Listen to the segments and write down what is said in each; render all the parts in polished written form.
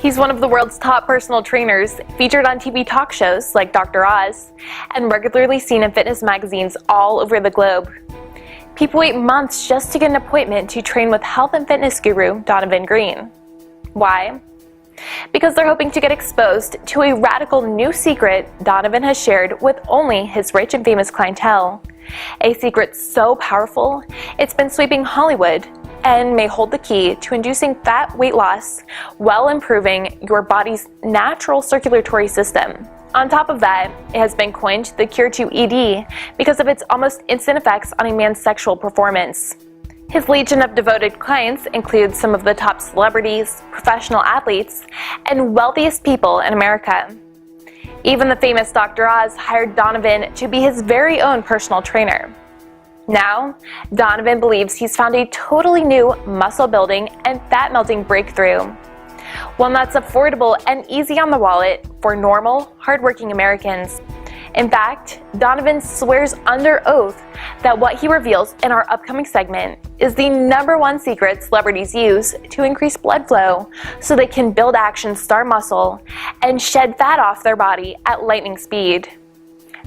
He's one of the world's top personal trainers, featured on TV talk shows like Dr. Oz, and regularly seen in fitness magazines all over the globe. People wait months just to get an appointment to train with health and fitness guru Donovan Green. Why? Because they're hoping to get exposed to a radical new secret Donovan has shared with only his rich and famous clientele. A secret so powerful, it's been sweeping Hollywood and may hold the key to inducing fat weight loss while improving your body's natural circulatory system. On top of that, it has been coined the cure to ED because of its almost instant effects on a man's sexual performance. His legion of devoted clients include some of the top celebrities, professional athletes, and wealthiest people in America. Even the famous Dr. Oz hired Donovan to be his very own personal trainer. Now, Donovan believes he's found a totally new muscle building and fat melting breakthrough, one that's affordable and easy on the wallet for normal, hardworking Americans. In fact, Donovan swears under oath that what he reveals in our upcoming segment is the #1 secret celebrities use to increase blood flow so they can build action star muscle and shed fat off their body at lightning speed.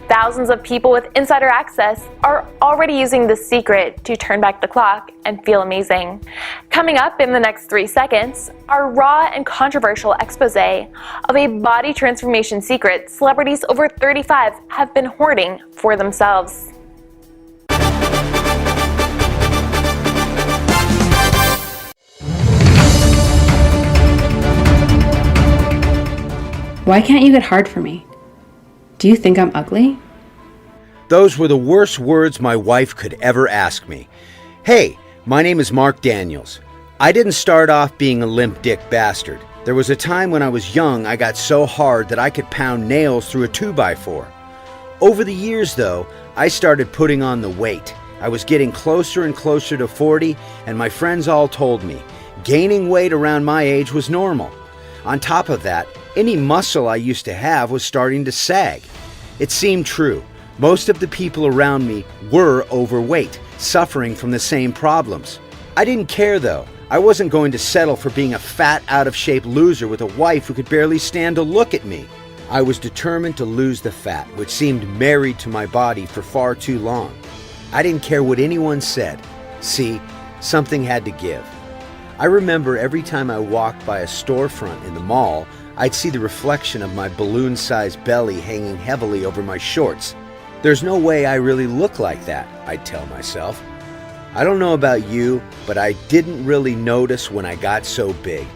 Thousands of people with insider access are already using this secret to turn back the clock and feel amazing. Coming up in the next 3 seconds, our raw and controversial expose of a body transformation secret celebrities over 35 have been hoarding for themselves. Why can't you get hard for me? Do you think I'm ugly? Those were the worst words my wife could ever ask me. Hey, my name is Mark Daniels. I didn't start off being a limp dick bastard. There was a time when I was young I got so hard that I could pound nails through a 2x4. Over the years though, I started putting on the weight. I was getting closer and closer to 40, and my friends all told me gaining weight around my age was normal. On top of that, any muscle I used to have was starting to sag. It seemed true. Most of the people around me were overweight, suffering from the same problems. I didn't care though. I wasn't going to settle for being a fat, out-of-shape loser with a wife who could barely stand to look at me. I was determined to lose the fat, which seemed married to my body for far too long. I didn't care what anyone said. See, something had to give. I remember every time I walked by a storefront in the mall, I'd see the reflection of my balloon-sized belly hanging heavily over my shorts. There's no way I really look like that, I'd tell myself. I don't know about you, but I didn't really notice when I got so big.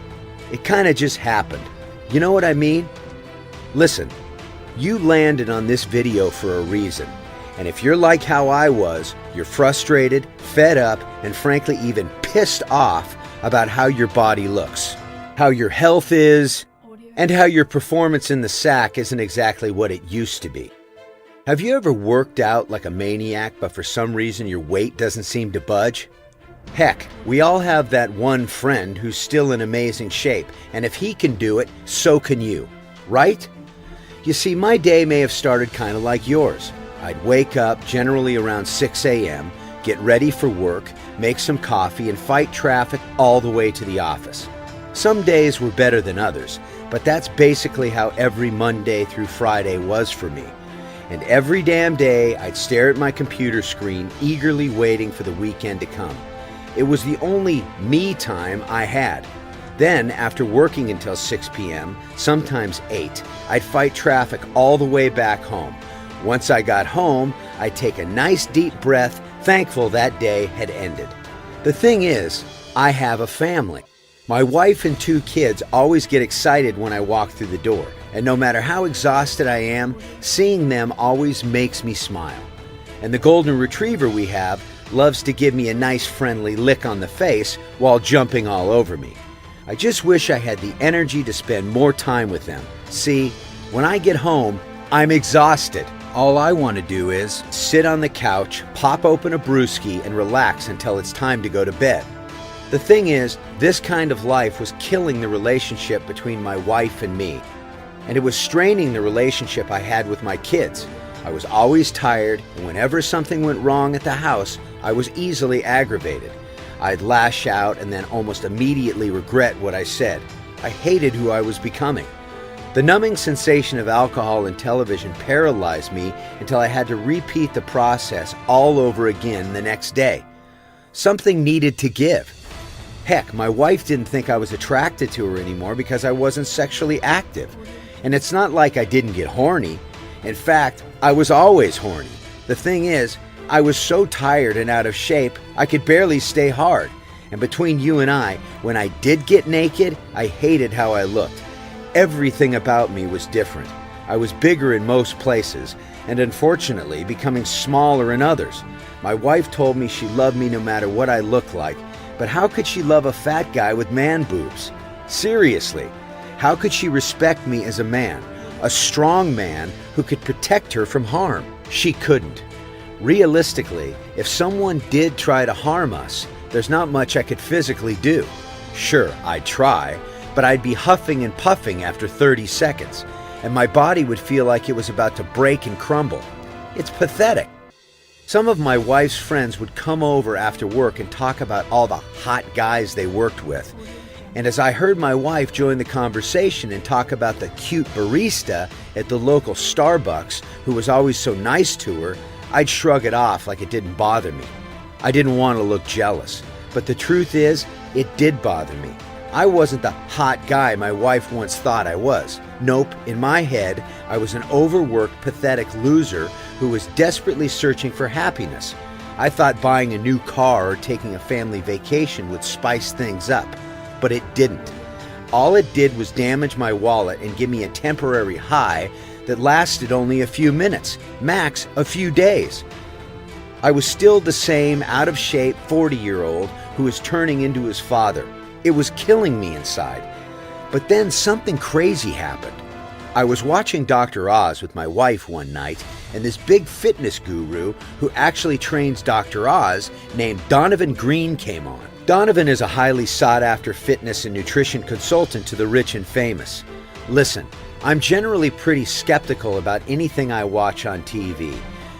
It kind of just happened. You know what I mean? Listen, you landed on this video for a reason. And if you're like how I was, you're frustrated, fed up, and frankly even pissed off about how your body looks, how your health is, and how your performance in the sack isn't exactly what it used to be. Have you ever worked out like a maniac, but for some reason your weight doesn't seem to budge? Heck, we all have that one friend who's still in amazing shape, and if he can do it, so can you, right? You see, my day may have started kind of like yours. I'd wake up generally around 6 a.m., get ready for work, make some coffee, and fight traffic all the way to the office. Some days were better than others, but that's basically how every Monday through Friday was for me. And every damn day, I'd stare at my computer screen, eagerly waiting for the weekend to come. It was the only me time I had. Then, after working until 6 p.m., sometimes 8, I'd fight traffic all the way back home. Once I got home, I'd take a nice deep breath, thankful that day had ended. The thing is, I have a family. My wife and 2 kids always get excited when I walk through the door, and no matter how exhausted I am, seeing them always makes me smile. And the golden retriever we have loves to give me a nice friendly lick on the face while jumping all over me. I just wish I had the energy to spend more time with them. See, when I get home, I'm exhausted. All I want to do is sit on the couch, pop open a brewski, and relax until it's time to go to bed. The thing is, this kind of life was killing the relationship between my wife and me. And it was straining the relationship I had with my kids. I was always tired, and whenever something went wrong at the house, I was easily aggravated. I'd lash out and then almost immediately regret what I said. I hated who I was becoming. The numbing sensation of alcohol and television paralyzed me until I had to repeat the process all over again the next day. Something needed to give. Heck, my wife didn't think I was attracted to her anymore because I wasn't sexually active. And it's not like I didn't get horny. In fact, I was always horny. The thing is, I was so tired and out of shape, I could barely stay hard. And between you and I, when I did get naked, I hated how I looked. Everything about me was different. I was bigger in most places, and unfortunately becoming smaller in others. My wife told me she loved me no matter what I looked like, but how could she love a fat guy with man boobs? Seriously, how could she respect me as a man, a strong man who could protect her from harm? She couldn't. Realistically, if someone did try to harm us, there's not much I could physically do. Sure, I'd try, but I'd be huffing and puffing after 30 seconds, and my body would feel like it was about to break and crumble. It's pathetic. Some of my wife's friends would come over after work and talk about all the hot guys they worked with. And as I heard my wife join the conversation and talk about the cute barista at the local Starbucks who was always so nice to her, I'd shrug it off like it didn't bother me. I didn't want to look jealous, but the truth is, it did bother me. I wasn't the hot guy my wife once thought I was. Nope, in my head, I was an overworked, pathetic loser who was desperately searching for happiness. I thought buying a new car or taking a family vacation would spice things up, but it didn't. All it did was damage my wallet and give me a temporary high that lasted only a few minutes, max a few days. I was still the same out-of-shape 40-year-old who was turning into his father. It was killing me inside. But then something crazy happened. I was watching Dr. Oz with my wife one night, and this big fitness guru who actually trains Dr. Oz named Donovan Green came on. Donovan is a highly sought-after fitness and nutrition consultant to the rich and famous. Listen, I'm generally pretty skeptical about anything I watch on TV,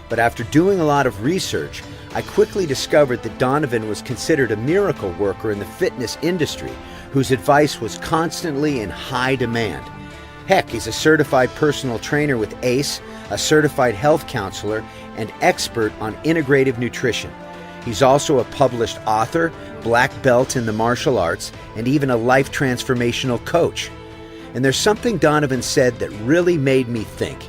but after doing a lot of research, I quickly discovered that Donovan was considered a miracle worker in the fitness industry, whose advice was constantly in high demand. Heck, he's a certified personal trainer with ACE, a certified health counselor, and expert on integrative nutrition. He's also a published author, black belt in the martial arts, and even a life transformational coach. And there's something Donovan said that really made me think.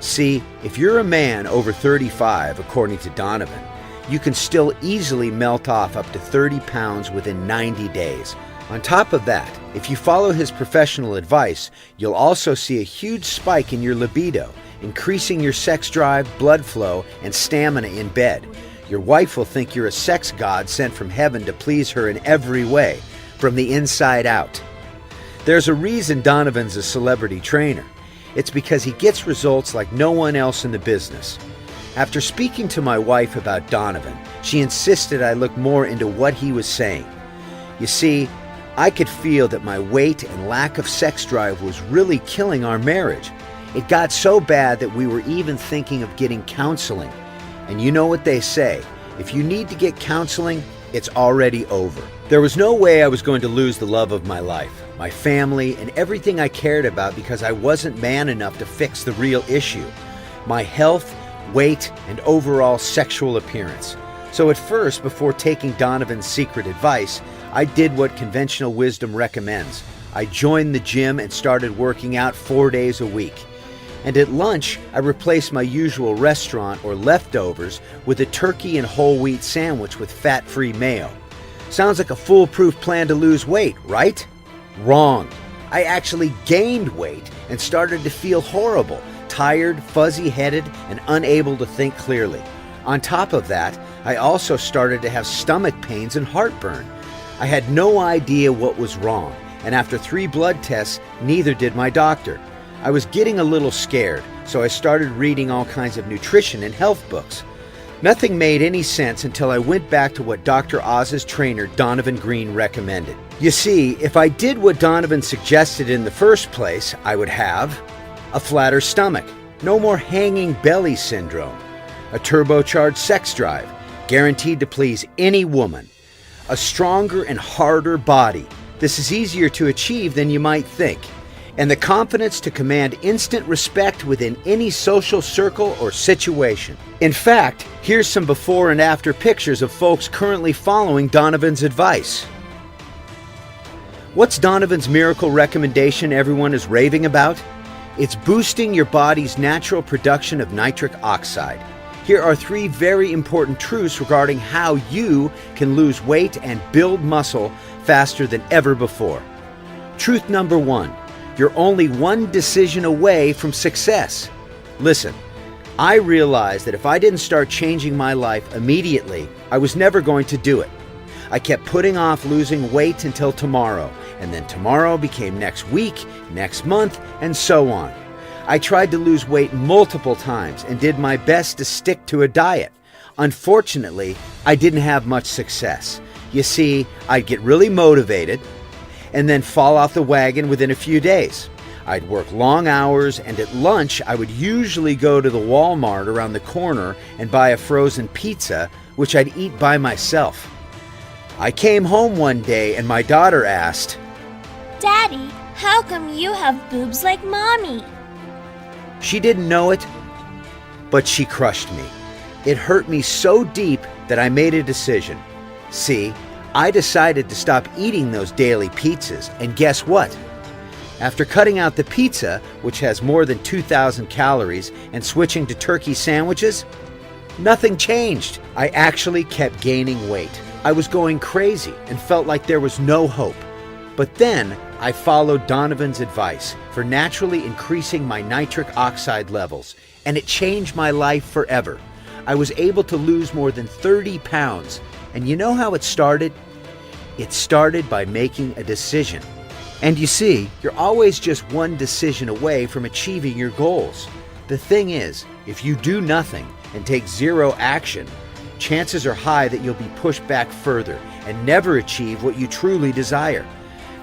See, if you're a man over 35, according to Donovan, you can still easily melt off up to 30 pounds within 90 days. On top of that, if you follow his professional advice, you'll also see a huge spike in your libido, increasing your sex drive, blood flow, and stamina in bed. Your wife will think you're a sex god sent from heaven to please her in every way, from the inside out. There's a reason Donovan's a celebrity trainer. It's because he gets results like no one else in the business. After speaking to my wife about Donovan, she insisted I look more into what he was saying. You see, I could feel that my weight and lack of sex drive was really killing our marriage. It got so bad that we were even thinking of getting counseling. And you know what they say, if you need to get counseling, it's already over. There was no way I was going to lose the love of my life, my family, and everything I cared about because I wasn't man enough to fix the real issue, my health, weight, and overall sexual appearance. So at first, before taking Donovan's secret advice, I did what conventional wisdom recommends. I joined the gym and started working out 4 days a week. And at lunch, I replaced my usual restaurant or leftovers with a turkey and whole wheat sandwich with fat-free mayo. Sounds like a foolproof plan to lose weight, right? Wrong. I actually gained weight and started to feel horrible, tired, fuzzy-headed, and unable to think clearly. On top of that, I also started to have stomach pains and heartburn. I had no idea what was wrong, and after 3 blood tests, neither did my doctor. I was getting a little scared, so I started reading all kinds of nutrition and health books. Nothing made any sense until I went back to what Dr. Oz's trainer, Donovan Green, recommended. You see, if I did what Donovan suggested in the first place, I would have a flatter stomach, no more hanging belly syndrome, a turbocharged sex drive, guaranteed to please any woman, a stronger and harder body, This is easier to achieve than you might think, and the confidence to command instant respect within any social circle or situation. In fact, here's some before and after pictures of folks currently following Donovan's advice. What's Donovan's miracle recommendation everyone is raving about? It's boosting your body's natural production of nitric oxide. Here are 3 very important truths regarding how you can lose weight and build muscle faster than ever before. Truth number 1, you're only one decision away from success. Listen, I realized that if I didn't start changing my life immediately, I was never going to do it. I kept putting off losing weight until tomorrow, and then tomorrow became next week, next month, and so on. I tried to lose weight multiple times and did my best to stick to a diet. Unfortunately, I didn't have much success. You see, I'd get really motivated and then fall off the wagon within a few days. I'd work long hours, and at lunch I would usually go to the Walmart around the corner and buy a frozen pizza, which I'd eat by myself. I came home one day and my daughter asked, "Daddy, how come you have boobs like Mommy?" She didn't know it, but she crushed me. It hurt me so deep that I made a decision. See, I decided to stop eating those daily pizzas, and guess what? After cutting out the pizza, which has more than 2,000 calories, and switching to turkey sandwiches, nothing changed. I actually kept gaining weight. I was going crazy and felt like there was no hope. But then I followed Donovan's advice for naturally increasing my nitric oxide levels, and it changed my life forever. I was able to lose more than 30 pounds, and you know how it started? It started by making a decision. And you see, you're always just one decision away from achieving your goals. The thing is, if you do nothing and take zero action, chances are high that you'll be pushed back further and never achieve what you truly desire.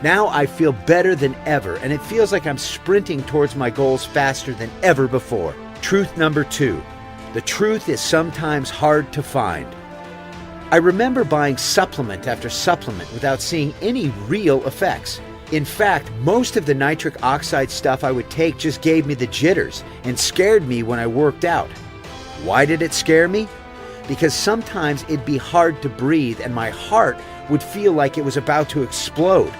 Now I feel better than ever, and it feels like I'm sprinting towards my goals faster than ever before. Truth number 2, the truth is sometimes hard to find. I remember buying supplement after supplement without seeing any real effects. In fact, most of the nitric oxide stuff I would take just gave me the jitters and scared me when I worked out. Why did it scare me? Because sometimes it'd be hard to breathe and my heart would feel like it was about to explode.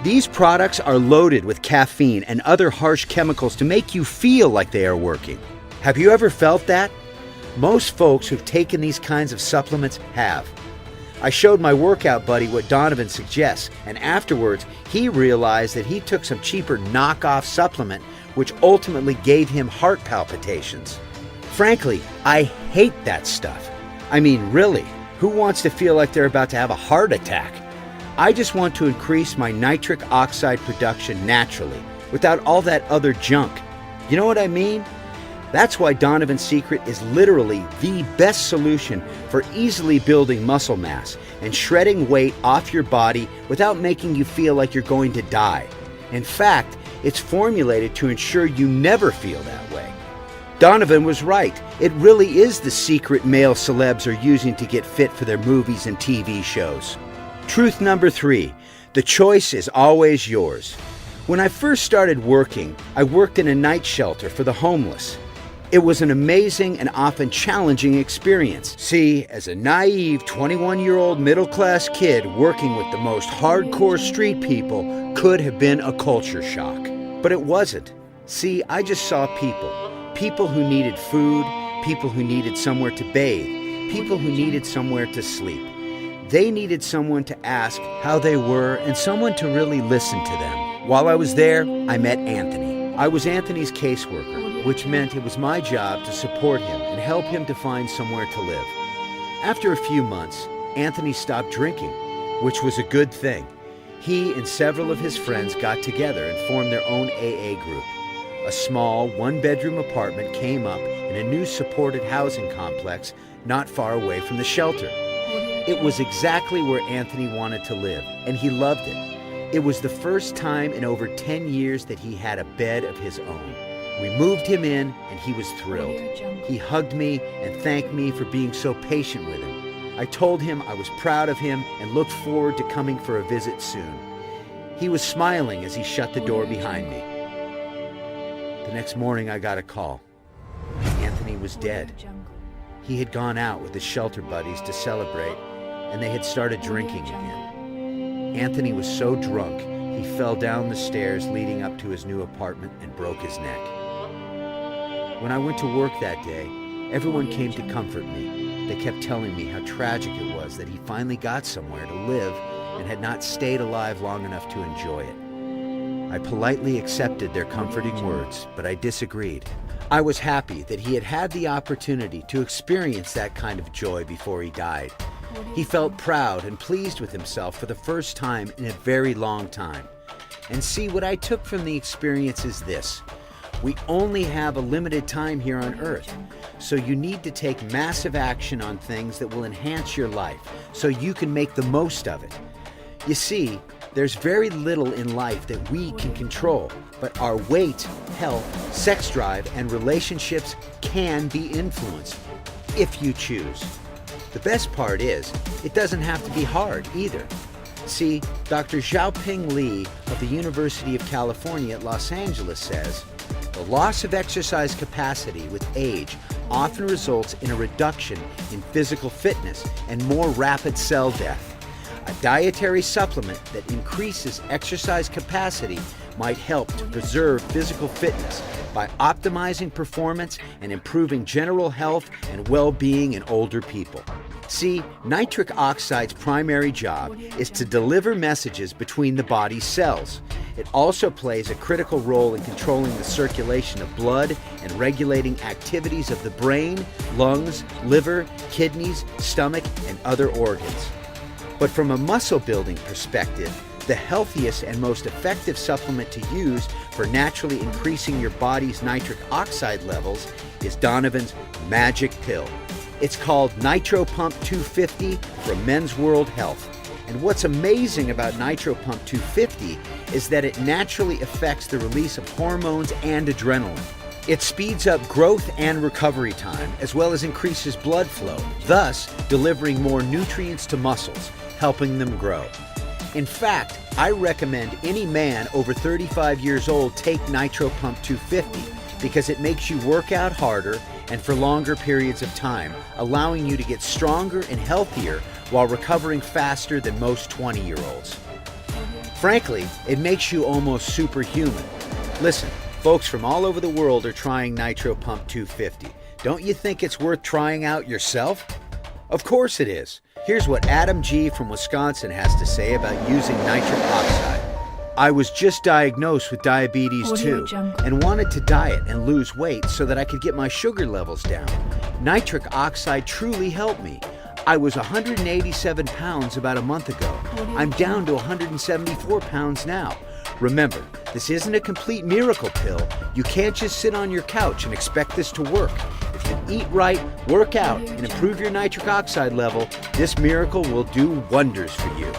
These products are loaded with caffeine and other harsh chemicals to make you feel like they are working. Have you ever felt that? Most folks who've taken these kinds of supplements have. I showed my workout buddy what Donovan suggests, and afterwards he realized that he took some cheaper knockoff supplement which ultimately gave him heart palpitations. Frankly, I hate that stuff. I mean, really, who wants to feel like they're about to have a heart attack? I just want to increase my nitric oxide production naturally, without all that other junk. You know what I mean? That's why Donovan's Secret is literally the best solution for easily building muscle mass and shredding weight off your body without making you feel like you're going to die. In fact, it's formulated to ensure you never feel that way. Donovan was right. It really is the secret male celebs are using to get fit for their movies and TV shows. Truth number 3, the choice is always yours. When I first started working, I worked in a night shelter for the homeless. It was an amazing and often challenging experience. See, as a naive 21-year-old middle-class kid working with the most hardcore street people could have been a culture shock. But it wasn't. See, I just saw people who needed food, people who needed somewhere to bathe, people who needed somewhere to sleep. They needed someone to ask how they were and someone to really listen to them. While I was there, I met Anthony. I was Anthony's caseworker, which meant it was my job to support him and help him to find somewhere to live. After a few months, Anthony stopped drinking, which was a good thing. He and several of his friends got together and formed their own AA group. A small one-bedroom apartment came up in a new supported housing complex not far away from the shelter. It was exactly where Anthony wanted to live, and he loved it. It was the first time in over 10 years that he had a bed of his own. We moved him in, and he was thrilled. He hugged me and thanked me for being so patient with him. I told him I was proud of him and looked forward to coming for a visit soon. He was smiling as he shut the door behind me. The next morning I got a call. Anthony was dead. He had gone out with his shelter buddies to celebrate, and they had started drinking again. Anthony was so drunk, he fell down the stairs leading up to his new apartment and broke his neck. When I went to work that day, everyone came to comfort me. They kept telling me how tragic it was that he finally got somewhere to live and had not stayed alive long enough to enjoy it. I politely accepted their comforting words, but I disagreed. I was happy that he had had the opportunity to experience that kind of joy before he died. He felt proud and pleased with himself for the first time in a very long time. And see, what I took from the experience is this. We only have a limited time here on Earth, so you need to take massive action on things that will enhance your life so you can make the most of it. You see, there's very little in life that we can control, but our weight, health, sex drive, and relationships can be influenced, if you choose. The best part is, it doesn't have to be hard either. See, Dr. Xiaoping Li of the University of California at Los Angeles says, the loss of exercise capacity with age often results in a reduction in physical fitness and more rapid cell death. A dietary supplement that increases exercise capacity might help to preserve physical fitness by optimizing performance and improving general health and well-being in older people. See, nitric oxide's primary job is to deliver messages between the body's cells. It also plays a critical role in controlling the circulation of blood and regulating activities of the brain, lungs, liver, kidneys, stomach, and other organs. But from a muscle building perspective, the healthiest and most effective supplement to use for naturally increasing your body's nitric oxide levels is Donovan's Magic Pill. It's called Nitro Pump 250 from Men's World Health. And what's amazing about Nitro Pump 250 is that it naturally affects the release of hormones and adrenaline. It speeds up growth and recovery time, as well as increases blood flow, thus delivering more nutrients to muscles, helping them grow. In fact, I recommend any man over 35 years old take Nitro Pump 250 because it makes you work out harder and for longer periods of time, allowing you to get stronger and healthier while recovering faster than most 20-year-olds. Frankly, it makes you almost superhuman. Listen, folks from all over the world are trying Nitro Pump 250. Don't you think it's worth trying out yourself? Of course it is. Here's what Adam G. from Wisconsin has to say about using nitric oxide. I was just diagnosed with diabetes too, and wanted to diet and lose weight so that I could get my sugar levels down. Nitric oxide truly helped me. I was 187 pounds about a month ago. I'm down to 174 pounds now. Remember, this isn't a complete miracle pill. You can't just sit on your couch and expect this to work. If you eat right, work out, and improve your nitric oxide level, this miracle will do wonders for you.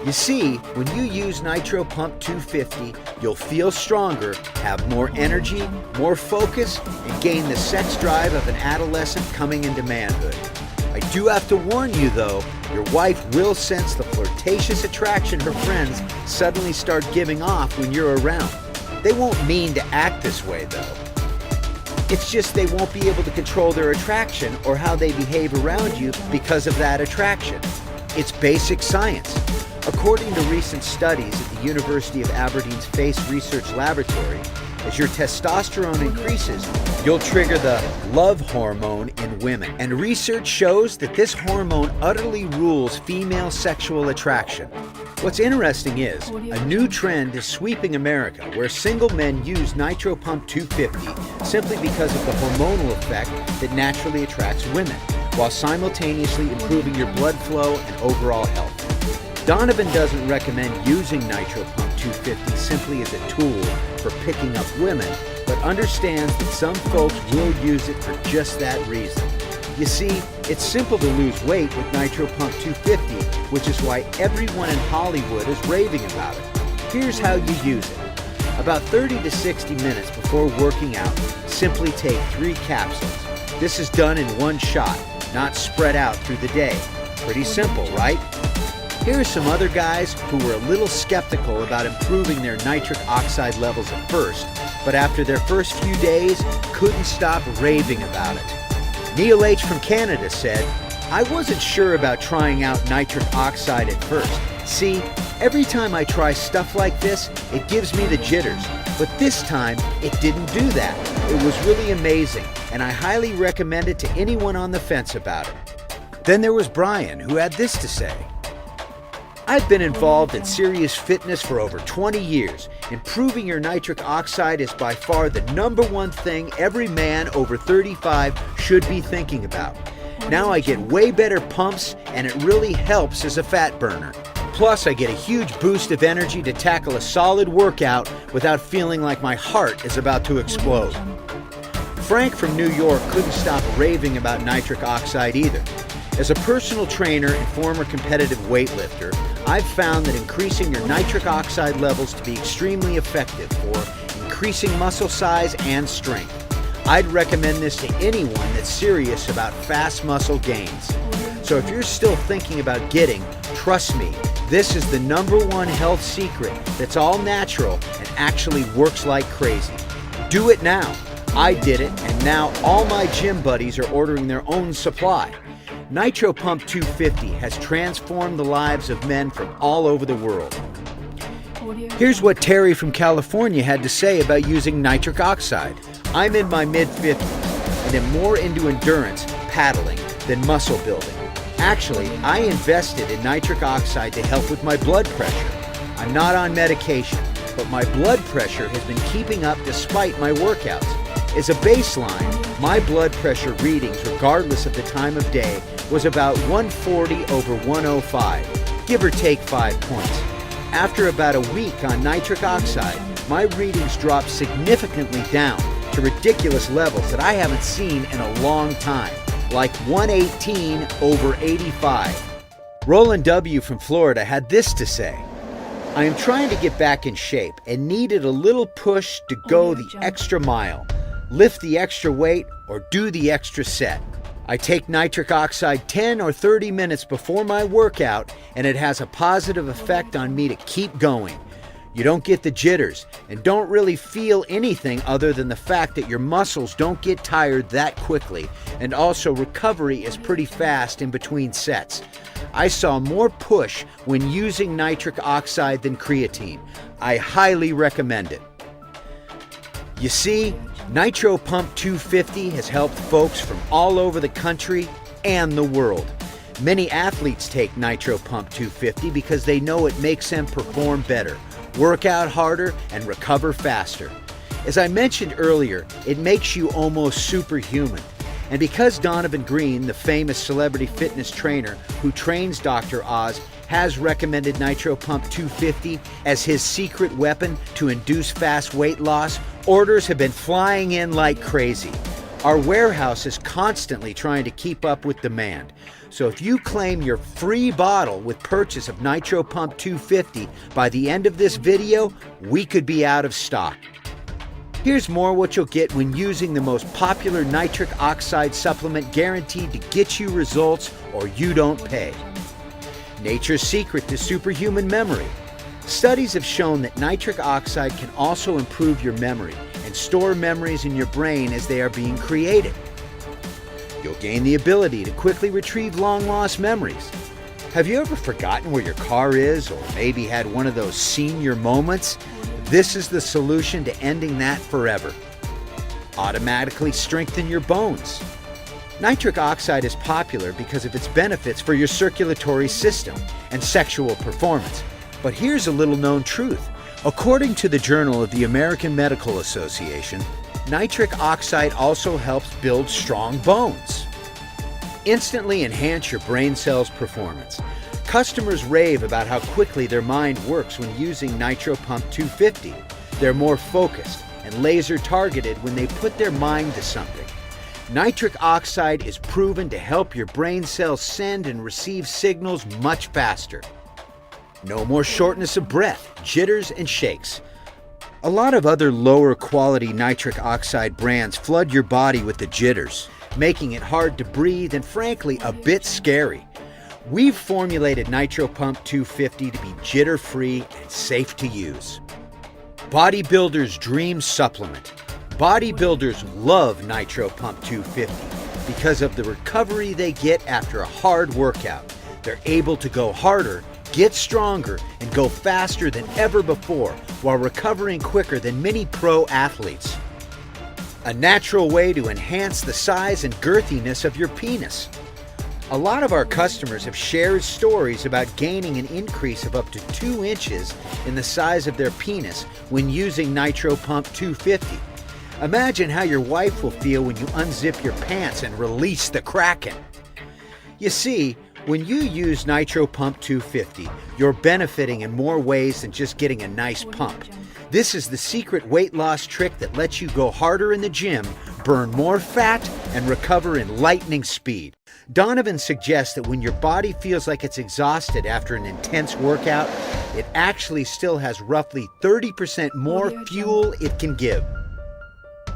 You see, when you use Nitro Pump 250, you'll feel stronger, have more energy, more focus, and gain the sex drive of an adolescent coming into manhood. I do have to warn you though, your wife will sense the flirtatious attraction her friends suddenly start giving off when you're around. They won't mean to act this way though. It's just they won't be able to control their attraction or how they behave around you because of that attraction. It's basic science. According to recent studies at the University of Aberdeen's Face Research Laboratory, as your testosterone increases, you'll trigger the love hormone in women. And research shows that this hormone utterly rules female sexual attraction. What's interesting is, a new trend is sweeping America where single men use Nitro Pump 250 simply because of the hormonal effect that naturally attracts women, while simultaneously improving your blood flow and overall health. Donovan doesn't recommend using Nitro Pump 250 simply as a tool for picking up women, but understands that some folks will use it for just that reason. You see, it's simple to lose weight with Nitro Pump 250, which is why everyone in Hollywood is raving about it. Here's how you use it. About 30 to 60 minutes before working out, simply take 3 capsules. This is done in one shot, not spread out through the day. Pretty simple, right? Here are some other guys who were a little skeptical about improving their nitric oxide levels at first, but after their first few days, couldn't stop raving about it. Neil H. from Canada said, "I wasn't sure about trying out nitric oxide at first. See, every time I try stuff like this, it gives me the jitters. But this time, it didn't do that. It was really amazing, and I highly recommend it to anyone on the fence about it." Then there was Brian, who had this to say. "I've been involved in serious fitness for over 20 years. Improving your nitric oxide is by far the #1 thing every man over 35 should be thinking about. Now I get way better pumps, and it really helps as a fat burner. Plus, I get a huge boost of energy to tackle a solid workout without feeling like my heart is about to explode." Frank from New York couldn't stop raving about nitric oxide either. "As a personal trainer and former competitive weightlifter, I've found that increasing your nitric oxide levels to be extremely effective for increasing muscle size and strength. I'd recommend this to anyone that's serious about fast muscle gains. So if you're still thinking about getting, trust me, this is the #1 health secret that's all natural and actually works like crazy. Do it now. I did it, and now all my gym buddies are ordering their own supply. Nitro Pump 250 has transformed the lives of men from all over the world." Here's what Terry from California had to say about using nitric oxide. "I'm in my mid-50s and am more into endurance, paddling, than muscle building. Actually, I invested in nitric oxide to help with my blood pressure. I'm not on medication, but my blood pressure has been keeping up despite my workouts. As a baseline, my blood pressure readings, regardless of the time of day, was about 140/105, give or take 5 points. After about a week on nitric oxide, my readings dropped significantly down to ridiculous levels that I haven't seen in a long time, like 118/85. Roland W. from Florida had this to say. "I am trying to get back in shape and needed a little push to go the extra mile, lift the extra weight, or do the extra set. I take nitric oxide 10 or 30 minutes before my workout, and it has a positive effect on me to keep going. You don't get the jitters and don't really feel anything other than the fact that your muscles don't get tired that quickly, and also recovery is pretty fast in between sets. I saw more push when using nitric oxide than creatine. I highly recommend it." You see, Nitro Pump 250 has helped folks from all over the country and the world. Many athletes take Nitro Pump 250 because they know it makes them perform better, work out harder, and recover faster. As I mentioned earlier, it makes you almost superhuman. And because Donovan Green, the famous celebrity fitness trainer who trains Dr. Oz, has recommended Nitro Pump 250 as his secret weapon to induce fast weight loss, orders have been flying in like crazy. Our warehouse is constantly trying to keep up with demand. So if you claim your free bottle with purchase of Nitro Pump 250 by the end of this video, we could be out of stock. Here's more what you'll get when using the most popular nitric oxide supplement guaranteed to get you results or you don't pay. Nature's secret to superhuman memory. Studies have shown that nitric oxide can also improve your memory and store memories in your brain as they are being created. You'll gain the ability to quickly retrieve long-lost memories. Have you ever forgotten where your car is, or maybe had one of those senior moments? This is the solution to ending that forever. Automatically strengthen your bones. Nitric oxide is popular because of its benefits for your circulatory system and sexual performance. But here's a little known truth. According to the Journal of the American Medical Association, nitric oxide also helps build strong bones. Instantly enhance your brain cells' performance. Customers rave about how quickly their mind works when using Nitro Pump 250. They're more focused and laser targeted when they put their mind to something. Nitric oxide is proven to help your brain cells send and receive signals much faster. No more shortness of breath, jitters, and shakes. A lot of other lower quality nitric oxide brands flood your body with the jitters, making it hard to breathe and frankly a bit scary. We've formulated Nitro Pump 250 to be jitter-free and safe to use. Bodybuilders' dream supplement. Bodybuilders love Nitro Pump 250 because of the recovery they get after a hard workout. They're able to go harder, get stronger, and go faster than ever before while recovering quicker than many pro athletes. A natural way to enhance the size and girthiness of your penis. A lot of our customers have shared stories about gaining an increase of up to 2 inches in the size of their penis when using Nitro Pump 250. Imagine how your wife will feel when you unzip your pants and release the Kraken. You see, when you use Nitro Pump 250, you're benefiting in more ways than just getting a nice pump. This is the secret weight loss trick that lets you go harder in the gym, burn more fat, and recover in lightning speed. Donovan suggests that when your body feels like it's exhausted after an intense workout, it actually still has roughly 30% more fuel it can give.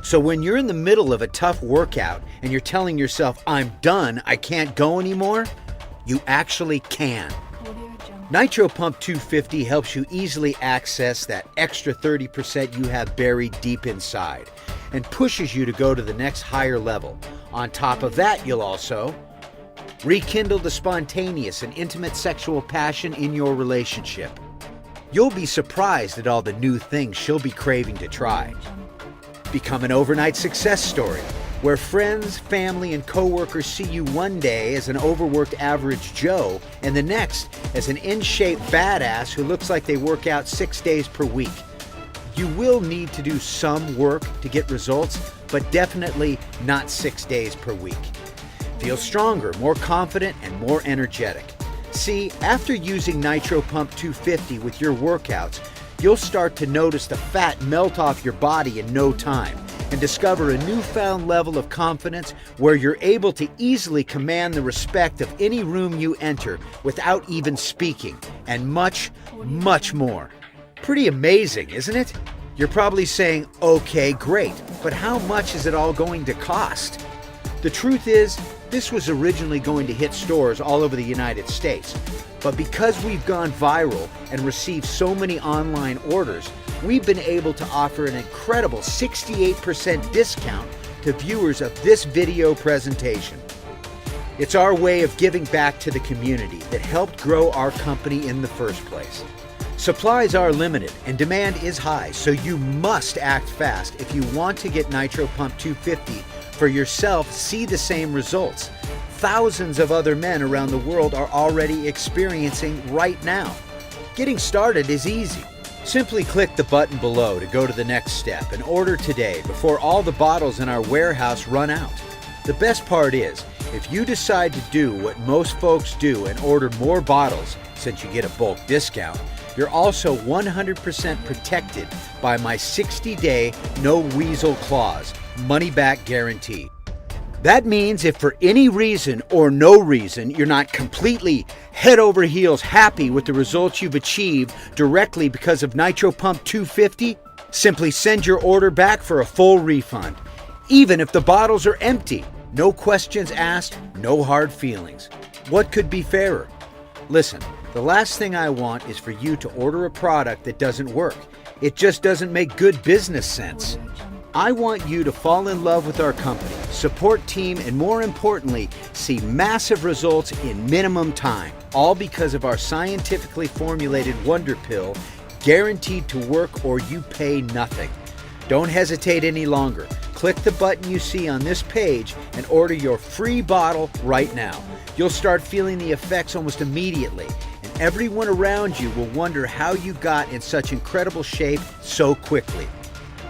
So when you're in the middle of a tough workout and you're telling yourself, I'm done, I can't go anymore, you actually can. Nitro Pump 250 helps you easily access that extra 30% you have buried deep inside and pushes you to go to the next higher level. On top of that, you'll also rekindle the spontaneous and intimate sexual passion in your relationship. You'll be surprised at all the new things she'll be craving to try. Become an overnight success story, where friends, family, and coworkers see you one day as an overworked average Joe and the next as an in-shape badass who looks like they work out 6 days per week. You will need to do some work to get results, but definitely not 6 days per week. Feel stronger, more confident, and more energetic. See, after using Nitro Pump 250 with your workouts, you'll start to notice the fat melt off your body in no time and discover a newfound level of confidence where you're able to easily command the respect of any room you enter without even speaking, and much, much more. Pretty amazing, isn't it? You're probably saying, okay, great, but how much is it all going to cost? The truth is, this was originally going to hit stores all over the United States. But because we've gone viral and received so many online orders, we've been able to offer an incredible 68% discount to viewers of this video presentation. It's our way of giving back to the community that helped grow our company in the first place. Supplies are limited and demand is high, so you must act fast if you want to get Nitro Pump 250 for yourself. See the same results thousands of other men around the world are already experiencing right now. Getting started is easy. Simply click the button below to go to the next step and order today before all the bottles in our warehouse run out. The best part is, if you decide to do what most folks do and order more bottles, since you get a bulk discount, you're also 100% protected by my 60-day no weasel clause, money back guarantee. That means if for any reason or no reason you're not completely head over heels happy with the results you've achieved directly because of Nitro Pump 250, simply send your order back for a full refund. Even if the bottles are empty, no questions asked, no hard feelings. What could be fairer? Listen, the last thing I want is for you to order a product that doesn't work. It just doesn't make good business sense. I want you to fall in love with our company, support team, and more importantly, see massive results in minimum time, all because of our scientifically formulated Wonder Pill, guaranteed to work or you pay nothing. Don't hesitate any longer. Click the button you see on this page and order your free bottle right now. You'll start feeling the effects almost immediately, and everyone around you will wonder how you got in such incredible shape so quickly.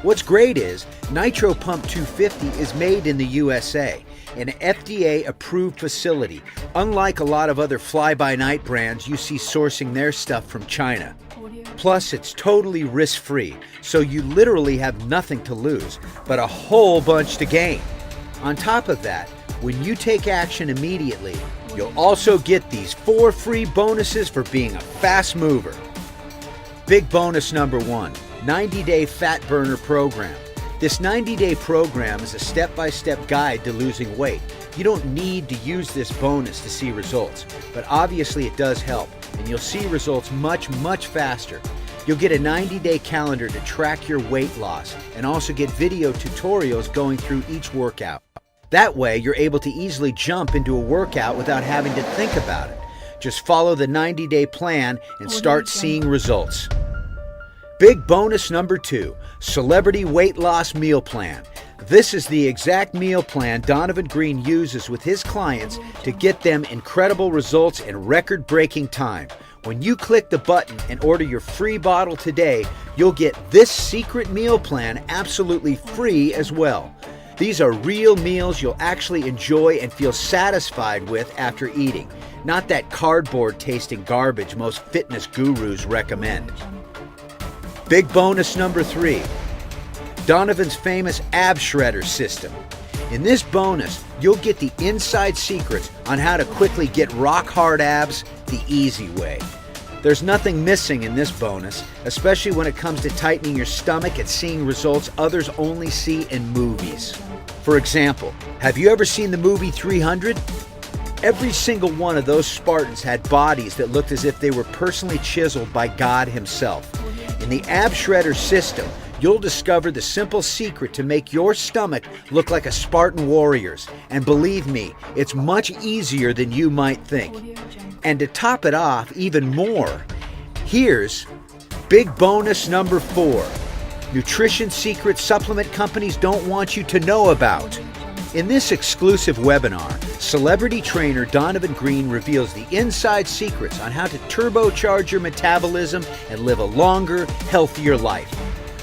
What's great is Nitro Pump 250 is made in the USA, an FDA-approved facility, unlike a lot of other fly-by-night brands you see sourcing their stuff from China. Plus, it's totally risk-free, so you literally have nothing to lose, but a whole bunch to gain. On top of that, when you take action immediately, you'll also get these 4 free bonuses for being a fast mover. Big bonus number 1. 90-day fat burner program. This 90-day program is a step-by-step guide to losing weight. You don't need to use this bonus to see results, but obviously it does help, and you'll see results much, much faster. You'll get a 90-day calendar to track your weight loss and also get video tutorials going through each workout. That way, you're able to easily jump into a workout without having to think about it. Just follow the 90-day plan and start seeing results. Big bonus number 2, Celebrity Weight Loss Meal Plan. This is the exact meal plan Donovan Green uses with his clients to get them incredible results in record-breaking time. When you click the button and order your free bottle today, you'll get this secret meal plan absolutely free as well. These are real meals you'll actually enjoy and feel satisfied with after eating, not that cardboard-tasting garbage most fitness gurus recommend. Big bonus number 3, Donovan's famous ab shredder system. In this bonus, you'll get the inside secrets on how to quickly get rock hard abs the easy way. There's nothing missing in this bonus, especially when it comes to tightening your stomach and seeing results others only see in movies. For example, have you ever seen the movie 300? Every single one of those Spartans had bodies that looked as if they were personally chiseled by God himself. In the ab shredder system, you'll discover the simple secret to make your stomach look like a Spartan warrior's. And believe me, it's much easier than you might think. And to top it off even more, here's big bonus number 4. Nutrition secrets supplement companies don't want you to know about. In this exclusive webinar, celebrity trainer Donovan Green reveals the inside secrets on how to turbocharge your metabolism and live a longer, healthier life.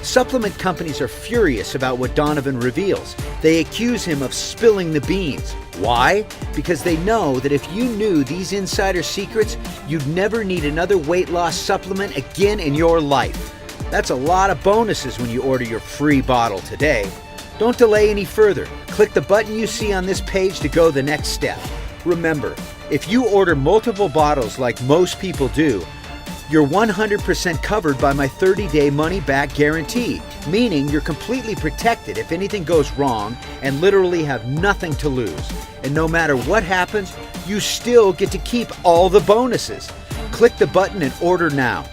Supplement companies are furious about what Donovan reveals. They accuse him of spilling the beans. Why? Because they know that if you knew these insider secrets, you'd never need another weight loss supplement again in your life. That's a lot of bonuses when you order your free bottle today. Don't delay any further. Click the button you see on this page to go the next step. Remember, if you order multiple bottles like most people do, you're 100% covered by my 30-day money-back guarantee, meaning you're completely protected if anything goes wrong and literally have nothing to lose. And no matter what happens, you still get to keep all the bonuses. Click the button and order now.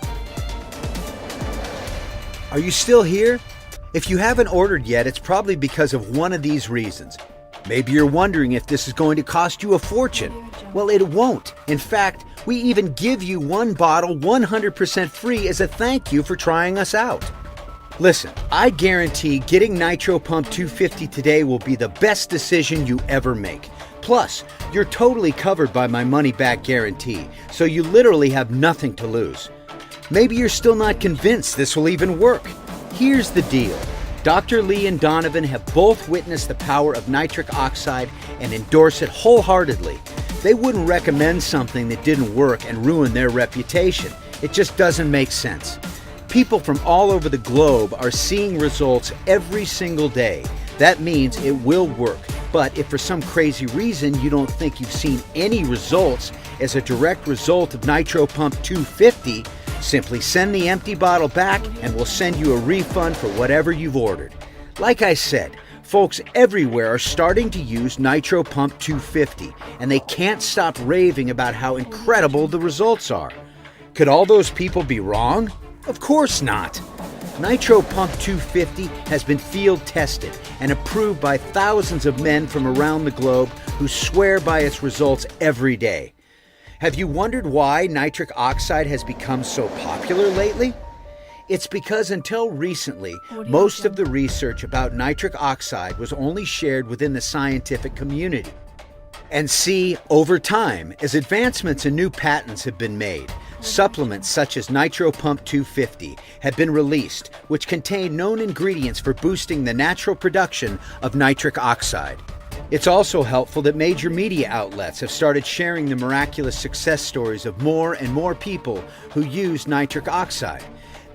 Are you still here? If you haven't ordered yet, it's probably because of one of these reasons. Maybe you're wondering if this is going to cost you a fortune. Well, it won't. In fact, we even give you one bottle 100% free as a thank you for trying us out. Listen, I guarantee getting Nitro Pump 250 today will be the best decision you ever make. Plus, you're totally covered by my money-back guarantee, so you literally have nothing to lose. Maybe you're still not convinced this will even work. Here's the deal. Dr. Lee and Donovan have both witnessed the power of nitric oxide and endorse it wholeheartedly. They wouldn't recommend something that didn't work and ruin their reputation. It just doesn't make sense. People from all over the globe are seeing results every single day. That means it will work. But if for some crazy reason you don't think you've seen any results as a direct result of Nitro Pump 250, simply send the empty bottle back and we'll send you a refund for whatever you've ordered. Like I said, folks everywhere are starting to use Nitro Pump 250, and they can't stop raving about how incredible the results are. Could all those people be wrong? Of course not. Nitro Pump 250 has been field tested and approved by thousands of men from around the globe who swear by its results every day. Have you wondered why nitric oxide has become so popular lately? It's because until recently, most of the research about nitric oxide was only shared within the scientific community. And see, over time, as advancements and new patents have been made, supplements such as Nitro Pump 250 have been released, which contain known ingredients for boosting the natural production of nitric oxide. It's also helpful that major media outlets have started sharing the miraculous success stories of more and more people who use nitric oxide.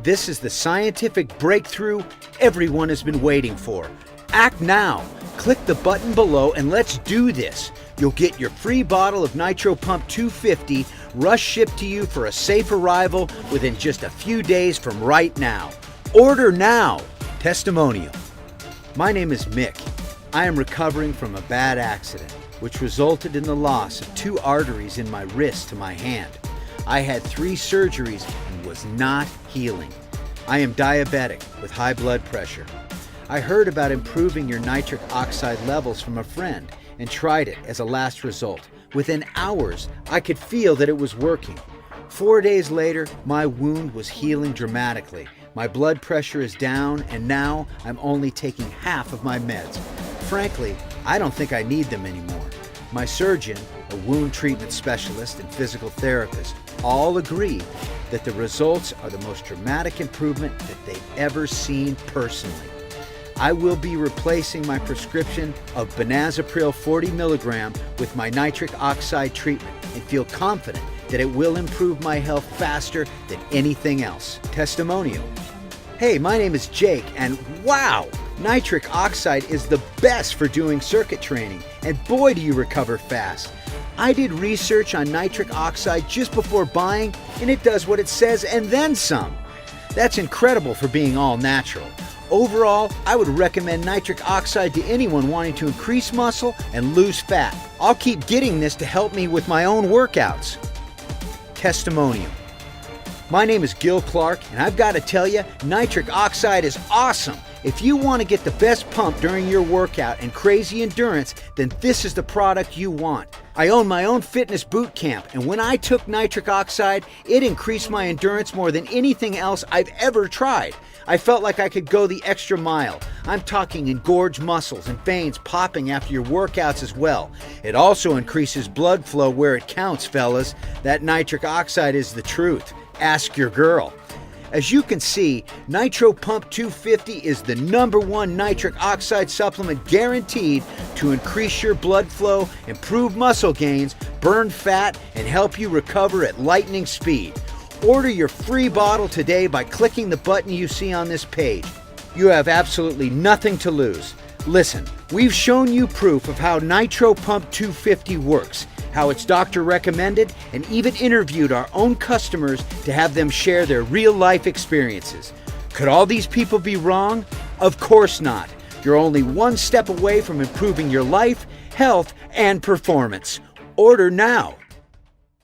This is the scientific breakthrough everyone has been waiting for. Act now! Click the button below and let's do this! You'll get your free bottle of Nitro Pump 250 rush shipped to you for a safe arrival within just a few days from right now. Order now! Testimonial. My name is Mick. I am recovering from a bad accident, which resulted in the loss of 2 arteries in my wrist to my hand. I had 3 surgeries and was not healing. I am diabetic with high blood pressure. I heard about improving your nitric oxide levels from a friend and tried it as a last result. Within hours, I could feel that it was working. 4 days later, my wound was healing dramatically. My blood pressure is down, and now I'm only taking half of my meds. Frankly, I don't think I need them anymore. My surgeon, a wound treatment specialist, and physical therapist all agree that the results are the most dramatic improvement that they've ever seen personally. I will be replacing my prescription of Benazepril 40 milligram with my nitric oxide treatment and feel confident that it will improve my health faster than anything else. Testimonial. Hey, my name is Jake, and wow! Nitric oxide is the best for doing circuit training, and boy do you recover fast. I did research on nitric oxide just before buying, and it does what it says and then some. That's incredible for being all natural. Overall, I would recommend nitric oxide to anyone wanting to increase muscle and lose fat. I'll keep getting this to help me with my own workouts. Testimonial. My name is Gil Clark, and I've got to tell you, nitric oxide is awesome. If you want to get the best pump during your workout and crazy endurance, then this is the product you want. I own my own fitness boot camp, and when I took nitric oxide, it increased my endurance more than anything else I've ever tried. I felt like I could go the extra mile. I'm talking engorged muscles and veins popping after your workouts as well. It also increases blood flow where it counts, fellas. That nitric oxide is the truth. Ask your girl. As you can see, Nitro Pump 250 is the #1 nitric oxide supplement guaranteed to increase your blood flow, improve muscle gains, burn fat, and help you recover at lightning speed. Order your free bottle today by clicking the button you see on this page. You have absolutely nothing to lose. Listen, we've shown you proof of how Nitro Pump 250 works, how it's doctor recommended, and even interviewed our own customers to have them share their real life experiences. Could all these people be wrong? Of course not. You're only one step away from improving your life, health, and performance. Order now.